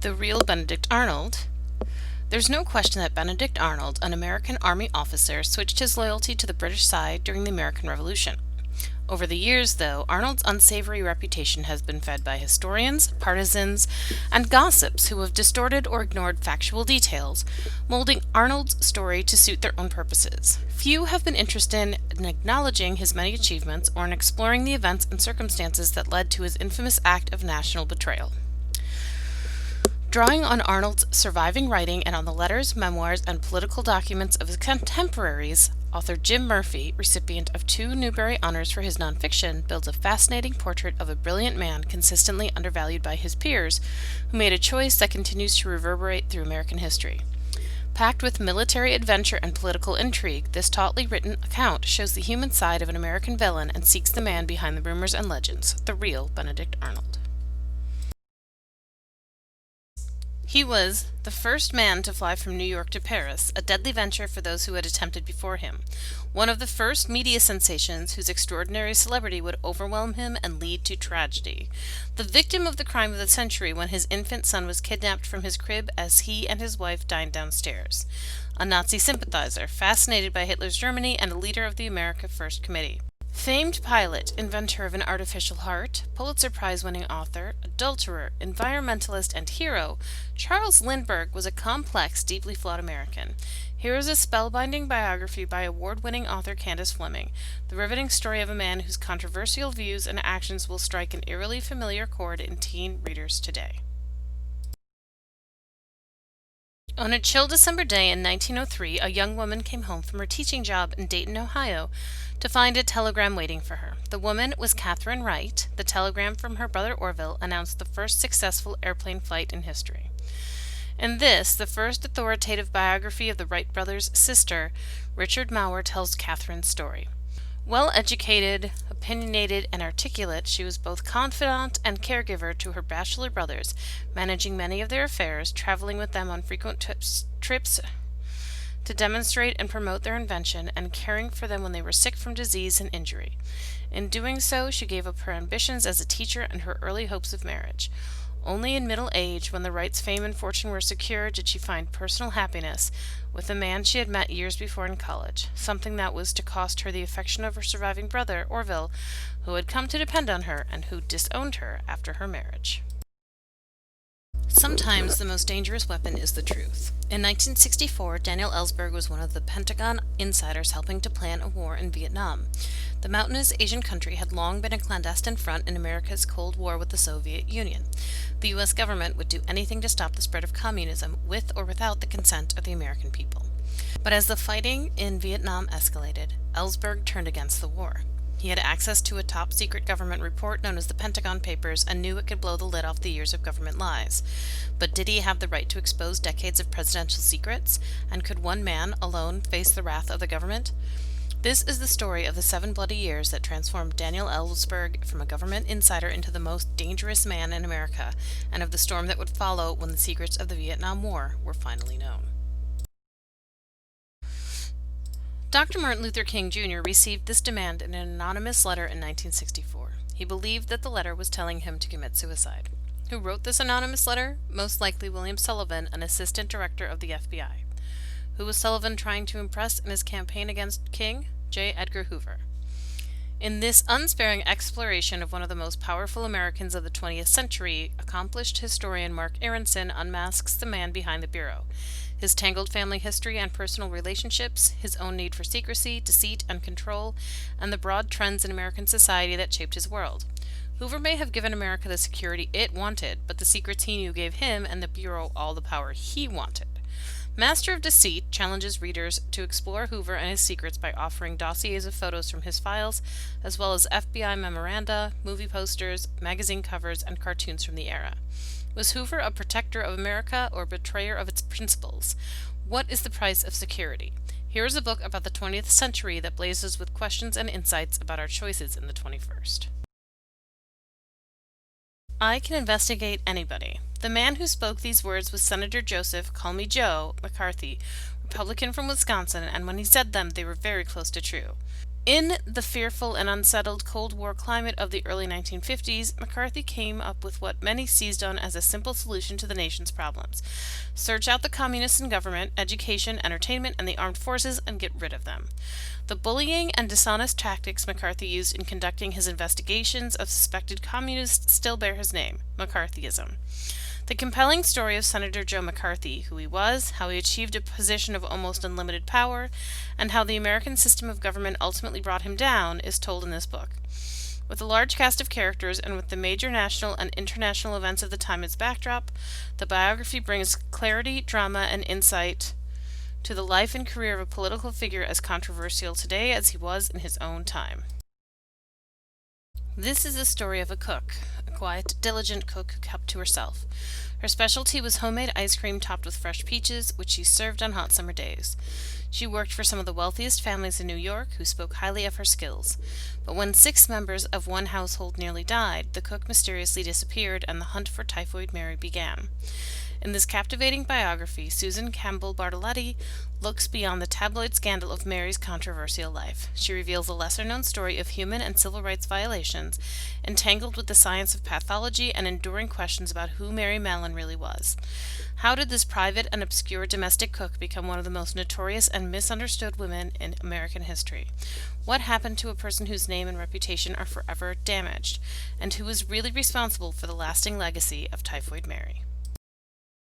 The real Benedict Arnold. There's no question that Benedict Arnold, an American Army officer, switched his loyalty to the British side during the American Revolution. Over the years, though, Arnold's unsavory reputation has been fed by historians, partisans, and gossips who have distorted or ignored factual details, molding Arnold's story to suit their own purposes. Few have been interested in acknowledging his many achievements or in exploring the events and circumstances that led to his infamous act of national betrayal. Drawing on Arnold's surviving writing and on the letters, memoirs, and political documents of his contemporaries, author Jim Murphy, recipient of 2 Newbery Honors for his nonfiction, builds a fascinating portrait of a brilliant man consistently undervalued by his peers, who made a choice that continues to reverberate through American history. Packed with military adventure and political intrigue, this tautly written account shows the human side of an American villain and seeks the man behind the rumors and legends, the real Benedict Arnold. He was the first man to fly from New York to Paris, a deadly venture for those who had attempted before him. One of the first media sensations whose extraordinary celebrity would overwhelm him and lead to tragedy. The victim of the crime of the century when his infant son was kidnapped from his crib as he and his wife dined downstairs. A Nazi sympathizer, fascinated by Hitler's Germany and a leader of the America First Committee. Famed pilot, inventor of an artificial heart, Pulitzer Prize-winning author, adulterer, environmentalist, and hero, Charles Lindbergh was a complex, deeply flawed American. Here is a spellbinding biography by award-winning author Candace Fleming, the riveting story of a man whose controversial views and actions will strike an eerily familiar chord in teen readers today. On a chill December day in 1903, a young woman came home from her teaching job in Dayton, Ohio, to find a telegram waiting for her. The woman was Catherine Wright. The telegram from her brother Orville announced the first successful airplane flight in history. In this, the first authoritative biography of the Wright brothers' sister, Richard Mauer tells Catherine's story. Well-educated, opinionated, and articulate, she was both confidant and caregiver to her bachelor brothers, managing many of their affairs, traveling with them on frequent trips to demonstrate and promote their invention, and caring for them when they were sick from disease and injury. In doing so, she gave up her ambitions as a teacher and her early hopes of marriage. Only in middle age, when the Wrights' fame and fortune were secure, did she find personal happiness with a man she had met years before in college, something that was to cost her the affection of her surviving brother, Orville, who had come to depend on her and who disowned her after her marriage. Sometimes the most dangerous weapon is the truth. In 1964, Daniel Ellsberg was one of the Pentagon insiders helping to plan a war in Vietnam. The mountainous Asian country had long been a clandestine front in America's Cold War with the Soviet Union. The U.S. government would do anything to stop the spread of communism, with or without the consent of the American people. But as the fighting in Vietnam escalated, Ellsberg turned against the war. He had access to a top-secret government report known as the Pentagon Papers and knew it could blow the lid off the years of government lies. But did he have the right to expose decades of presidential secrets? And could one man alone face the wrath of the government? This is the story of the 7 bloody years that transformed Daniel Ellsberg from a government insider into the most dangerous man in America, and of the storm that would follow when the secrets of the Vietnam War were finally known. Dr. Martin Luther King Jr. received this demand in an anonymous letter in 1964. He believed that the letter was telling him to commit suicide. Who wrote this anonymous letter? Most likely William Sullivan, an assistant director of the FBI. Who was Sullivan trying to impress in his campaign against King? J. Edgar Hoover. In this unsparing exploration of one of the most powerful Americans of the 20th century, accomplished historian Mark Aronson unmasks the man behind the bureau. His tangled family history and personal relationships, his own need for secrecy, deceit, and control, and the broad trends in American society that shaped his world. Hoover may have given America the security it wanted, but the secrets he knew gave him and the Bureau all the power he wanted. Master of Deceit challenges readers to explore Hoover and his secrets by offering dossiers of photos from his files, as well as FBI memoranda, movie posters, magazine covers, and cartoons from the era. Was Hoover a protector of America or betrayer of its principles? What is the price of security? Here is a book about the 20th century that blazes with questions and insights about our choices in the 21st. I can investigate anybody. The man who spoke these words was Senator Joseph, call me Joe, McCarthy, Republican from Wisconsin, and when he said them, they were very close to true. In the fearful and unsettled Cold War climate of the early 1950s, McCarthy came up with what many seized on as a simple solution to the nation's problems. Search out the communists in government, education, entertainment, and the armed forces and get rid of them. The bullying and dishonest tactics McCarthy used in conducting his investigations of suspected communists still bear his name: McCarthyism. The compelling story of Senator Joe McCarthy, who he was, how he achieved a position of almost unlimited power, and how the American system of government ultimately brought him down, is told in this book. With a large cast of characters and with the major national and international events of the time as backdrop, the biography brings clarity, drama, and insight to the life and career of a political figure as controversial today as he was in his own time. This is the story of a cook, a quiet, diligent cook who kept to herself. Her specialty was homemade ice cream topped with fresh peaches, which she served on hot summer days. She worked for some of the wealthiest families in New York, who spoke highly of her skills. But when 6 members of one household nearly died, the cook mysteriously disappeared, and the hunt for Typhoid Mary began. In this captivating biography, Susan Campbell Bartoletti looks beyond the tabloid scandal of Mary's controversial life. She reveals a lesser-known story of human and civil rights violations, entangled with the science of pathology and enduring questions about who Mary Mallon really was. How did this private and obscure domestic cook become one of the most notorious and misunderstood women in American history? What happened to a person whose name and reputation are forever damaged? And who was really responsible for the lasting legacy of Typhoid Mary?